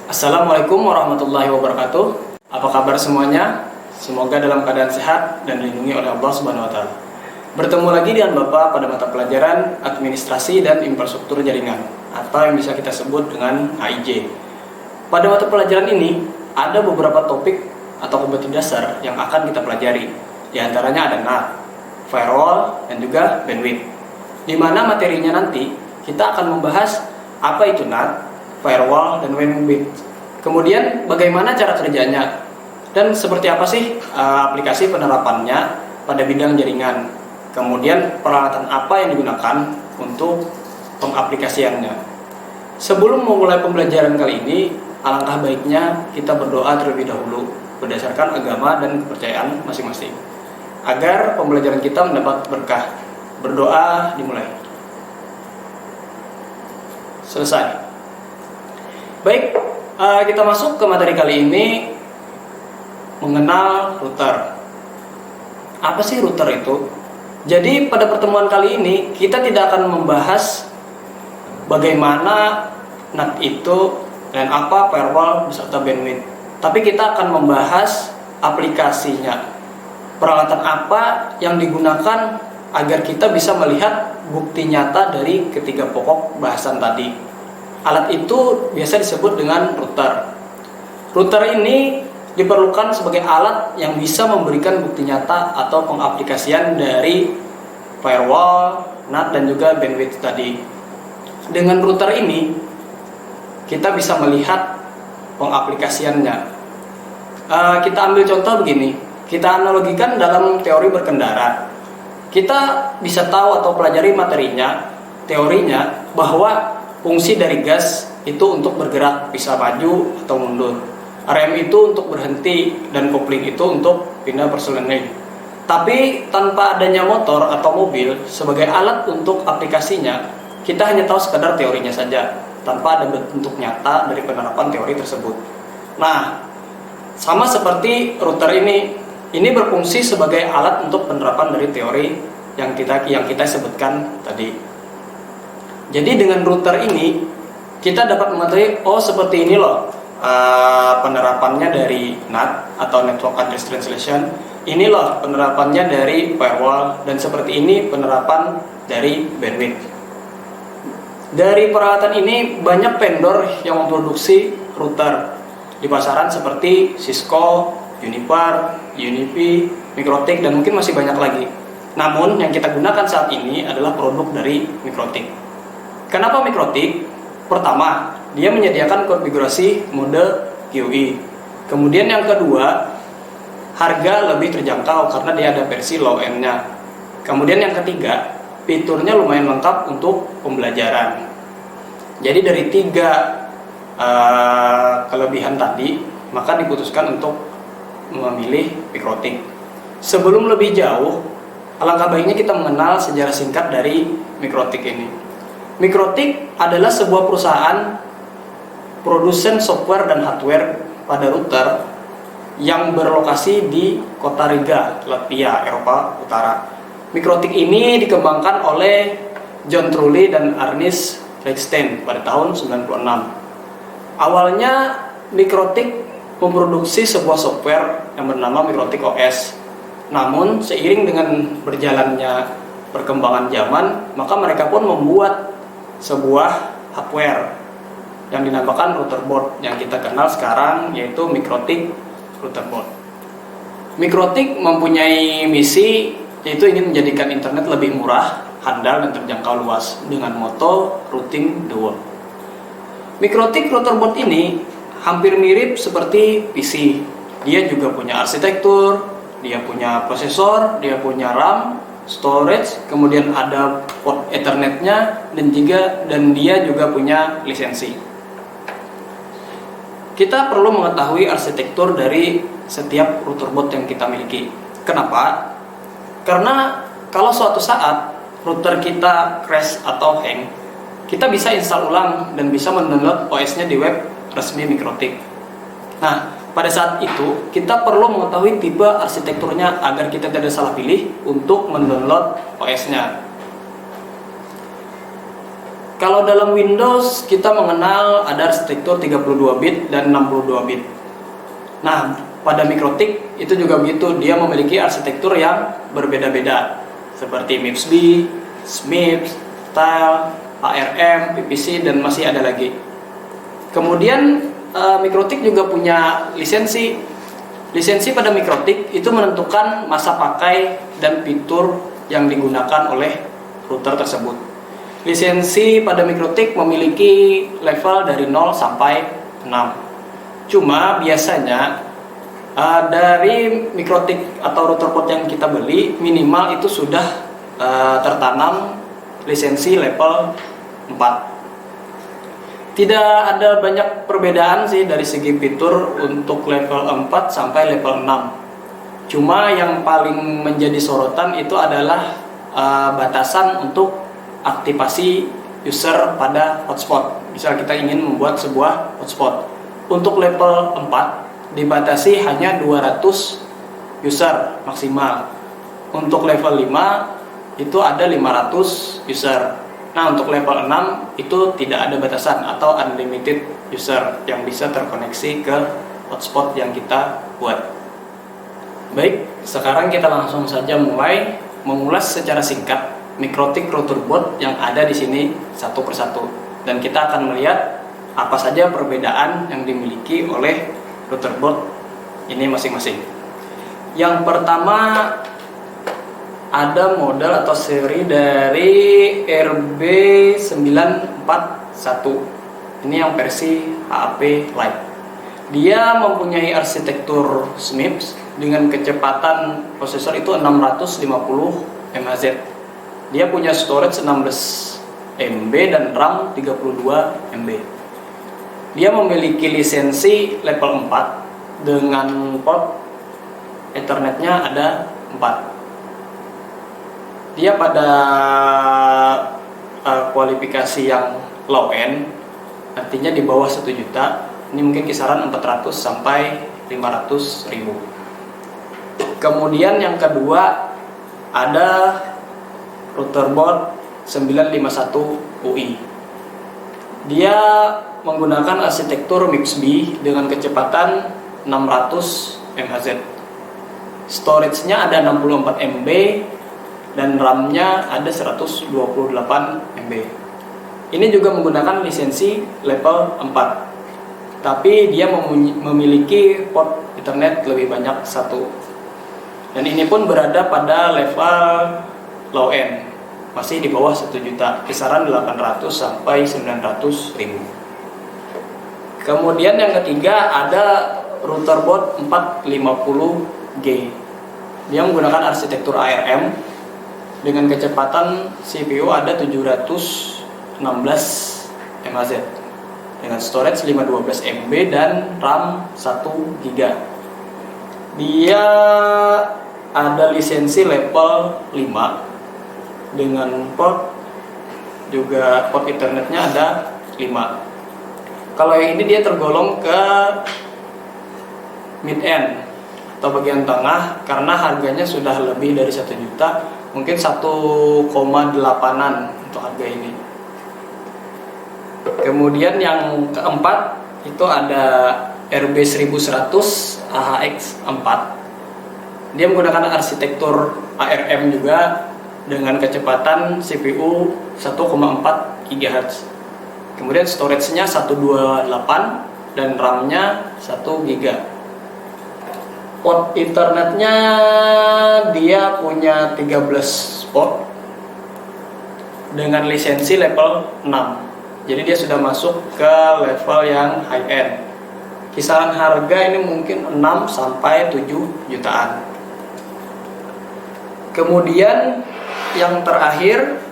Assalamualaikum warahmatullahi wabarakatuh. Apa kabar semuanya? Semoga dalam keadaan sehat dan dilindungi oleh Allah Subhanahu wa taala. Bertemu lagi dengan Bapak pada mata pelajaran Administrasi dan Infrastruktur Jaringan atau yang bisa kita sebut dengan AIJ. Pada mata pelajaran ini ada beberapa topik atau kompetensi dasar yang akan kita pelajari. Di antaranya ada NAT, firewall, dan juga bandwidth. Di mana materinya nanti kita akan membahas apa itu NAT, firewall, dan bandwidth. Kemudian bagaimana cara kerjanya dan seperti apa sih aplikasi penerapannya pada bidang jaringan. Kemudian peralatan apa yang digunakan untuk pengaplikasiannya. Sebelum memulai pembelajaran kali ini, alangkah baiknya kita berdoa terlebih dahulu berdasarkan agama dan kepercayaan masing-masing agar pembelajaran kita mendapat berkah. Berdoa dimulai. Selesai. Baik, kita masuk ke materi kali ini, mengenal router. Apa sih router itu? Jadi pada pertemuan kali ini kita tidak akan membahas bagaimana NAT itu dan apa firewall beserta bandwidth. Tapi kita akan membahas aplikasinya. Peralatan apa yang digunakan agar kita bisa melihat bukti nyata dari ketiga pokok bahasan tadi. Alat itu biasa disebut dengan router. Router ini diperlukan sebagai alat yang bisa memberikan bukti nyata atau pengaplikasian dari firewall, NAT, dan juga bandwidth tadi. Dengan router ini, kita bisa melihat pengaplikasiannya. Kita ambil contoh begini. Kita analogikan dalam teori berkendara. Kita bisa tahu atau pelajari materinya, teorinya, bahwa fungsi dari gas itu untuk bergerak, bisa maju atau mundur. Rem itu untuk berhenti dan kopling itu untuk pindah perselening. Tapi tanpa adanya motor atau mobil sebagai alat untuk aplikasinya, kita hanya tahu sekadar teorinya saja, tanpa ada bentuk nyata dari penerapan teori tersebut. Nah, sama seperti router ini berfungsi sebagai alat untuk penerapan dari teori yang kita sebutkan tadi. Jadi dengan router ini kita dapat mengetahui, oh seperti ini loh penerapannya dari NAT atau Network Address Translation, ini loh penerapannya dari firewall, dan seperti ini penerapan dari bandwidth. Dari peralatan ini banyak vendor yang memproduksi router di pasaran seperti Cisco, Juniper, Unifi, Mikrotik, dan mungkin masih banyak lagi. Namun yang kita gunakan saat ini adalah produk dari Mikrotik. Kenapa Mikrotik? Pertama, dia menyediakan konfigurasi mode QoE. Kemudian yang kedua, harga lebih terjangkau karena dia ada versi low end-nya. Kemudian yang ketiga, fiturnya lumayan lengkap untuk pembelajaran. Jadi dari tiga kelebihan tadi, maka diputuskan untuk memilih Mikrotik. Sebelum lebih jauh, alangkah baiknya kita mengenal sejarah singkat dari Mikrotik ini. Mikrotik adalah sebuah perusahaan produsen software dan hardware pada router yang berlokasi di kota Riga, Latvia, Eropa Utara. Mikrotik ini dikembangkan oleh John Trulli dan Ernest Reinstein pada tahun 96. Awalnya Mikrotik memproduksi sebuah software yang bernama Mikrotik OS. Namun seiring dengan berjalannya perkembangan zaman, maka mereka pun membuat sebuah hardware yang dinamakan router board yang kita kenal sekarang, yaitu Mikrotik router board. Mikrotik mempunyai misi yaitu ingin menjadikan internet lebih murah, handal, dan terjangkau luas dengan moto routing the world. Mikrotik router board ini hampir mirip seperti PC. Dia juga punya arsitektur, dia punya prosesor, dia punya RAM, storage, kemudian ada port Ethernet-nya, dan dia juga punya lisensi. Kita perlu mengetahui arsitektur dari setiap router board yang kita miliki. Kenapa? Karena kalau suatu saat router kita crash atau hang, kita bisa install ulang dan bisa mendownload OS-nya di web resmi Mikrotik. Nah, pada saat itu kita perlu mengetahui tipe arsitekturnya agar kita tidak salah pilih untuk mendownload OS-nya. Kalau dalam Windows kita mengenal ada arsitektur 32 bit dan 62 bit. Nah, pada Mikrotik itu juga begitu, dia memiliki arsitektur yang berbeda-beda seperti MIPS-B, SMIPS, Tile, ARM, PPC, dan masih ada lagi. Kemudian Mikrotik juga punya lisensi. Lisensi pada Mikrotik itu menentukan masa pakai dan fitur yang digunakan oleh router tersebut. Lisensi pada Mikrotik memiliki level dari 0 sampai 6. Cuma biasanya dari Mikrotik atau router port yang kita beli minimal itu sudah tertanam lisensi level 4. Tidak ada banyak perbedaan sih dari segi fitur untuk level 4 sampai level 6. Cuma yang paling menjadi sorotan itu adalah batasan untuk aktivasi user pada hotspot. Misal kita ingin membuat sebuah hotspot. Untuk level 4 dibatasi hanya 200 user maksimal. Untuk level 5 itu ada 500 user. Nah, untuk level 6 itu tidak ada batasan atau unlimited user yang bisa terkoneksi ke hotspot yang kita buat. Baik, sekarang kita langsung saja mulai mengulas secara singkat Mikrotik router board yang ada di sini satu persatu, dan kita akan melihat apa saja perbedaan yang dimiliki oleh router board ini masing-masing. Yang pertama ada model atau seri dari RB941. Ini yang versi HAP Lite. Dia mempunyai arsitektur SMIPS dengan kecepatan prosesor itu 650 MHz. Dia punya storage 16 MB dan RAM 32 MB. Dia memiliki lisensi level 4 dengan port Ethernetnya ada 4. Dia pada kualifikasi yang low end, artinya di bawah 1 juta. Ini mungkin kisaran 400 sampai 500 ribu. Kemudian yang kedua ada router board 951 UI. Dia menggunakan arsitektur MIPS-B dengan kecepatan 600 MHz. Storage-nya ada 64 MB dan RAM-nya ada 128 MB. Ini juga menggunakan lisensi level 4. Tapi dia memiliki port Ethernet lebih banyak satu. Dan ini pun berada pada level low end, masih di bawah 1 juta, kisaran 800 sampai 900 ribu. Kemudian yang ketiga ada router board 450G. Dia menggunakan arsitektur ARM dengan kecepatan CPU ada 716 MHz dengan storage 512 MB dan RAM 1 GB. Dia ada lisensi level 5 dengan port Ethernetnya ada 5. Kalau yang ini dia tergolong ke mid end atau bagian tengah karena harganya sudah lebih dari 1 juta, mungkin 1,8an untuk harga ini. Kemudian yang keempat itu ada RB1100 AHX4. Dia menggunakan arsitektur ARM juga dengan kecepatan CPU 1,4 GHz. Kemudian storage-nya 128 dan RAM-nya 1 GB. Port Ethernet-nya dia punya 13 port dengan lisensi level 6. Jadi dia sudah masuk ke level yang high end. Kisaran harga ini mungkin 6 sampai 7 jutaan. Kemudian yang terakhir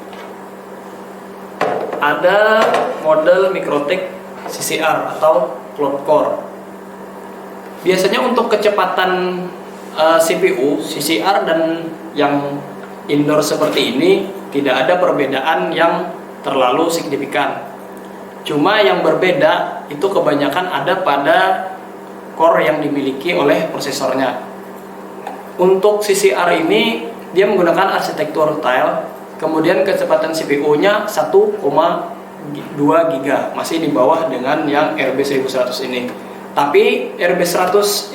ada model Mikrotik CCR atau Cloud Core. Biasanya untuk kecepatan CPU, CCR dan yang indoor seperti ini tidak ada perbedaan yang terlalu signifikan. Cuma yang berbeda itu kebanyakan ada pada core yang dimiliki oleh prosesornya. Untuk CCR ini dia menggunakan arsitektur tile, kemudian kecepatan CPU-nya 1,2 2 GB, masih di bawah dengan yang RB 1100 ini. Tapi RB 1100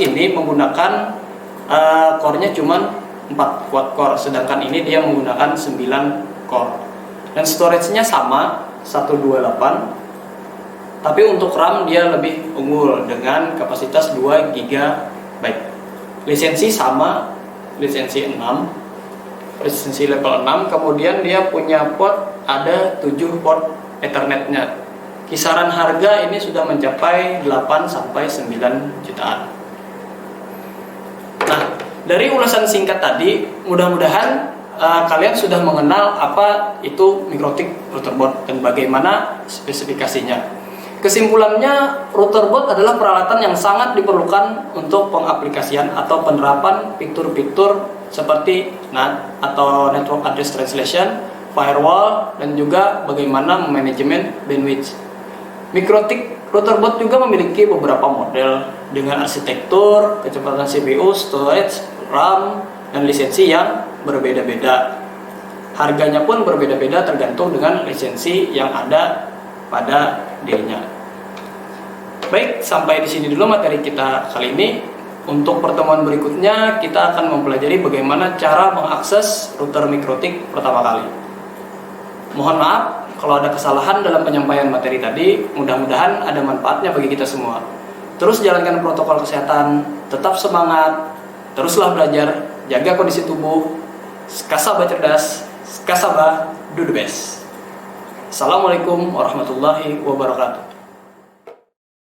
ini menggunakan core-nya cuma 4 quad core, sedangkan ini dia menggunakan 9 core. Dan storage-nya sama 128. Tapi untuk RAM dia lebih unggul dengan kapasitas 2 GB. Lisensi sama, lisensi 6, lisensi level 6. Kemudian dia punya port, ada 7 port Ethernet-nya. Kisaran harga ini sudah mencapai 8 sampai 9 jutaan. Nah, dari ulasan singkat tadi, mudah-mudahan kalian sudah mengenal apa itu MikroTik router board dan bagaimana spesifikasinya. Kesimpulannya, router board adalah peralatan yang sangat diperlukan untuk pengaplikasian atau penerapan fitur-fitur seperti NAT atau Network Address Translation, firewall, dan juga bagaimana manajemen bandwidth. MikroTik router board juga memiliki beberapa model dengan arsitektur, kecepatan CPU, storage, RAM, dan lisensi yang berbeda-beda. Harganya pun berbeda-beda tergantung dengan lisensi yang ada pada dirinya. Baik, sampai di sini dulu materi kita kali ini. Untuk pertemuan berikutnya kita akan mempelajari bagaimana cara mengakses router MikroTik pertama kali. Mohon maaf kalau ada kesalahan dalam penyampaian materi tadi. Mudah-mudahan ada manfaatnya bagi kita semua. Terus jalankan protokol kesehatan, tetap semangat, teruslah belajar, jaga kondisi tubuh, kasabah cerdas, kasabah do the best. Assalamualaikum warahmatullahi wabarakatuh.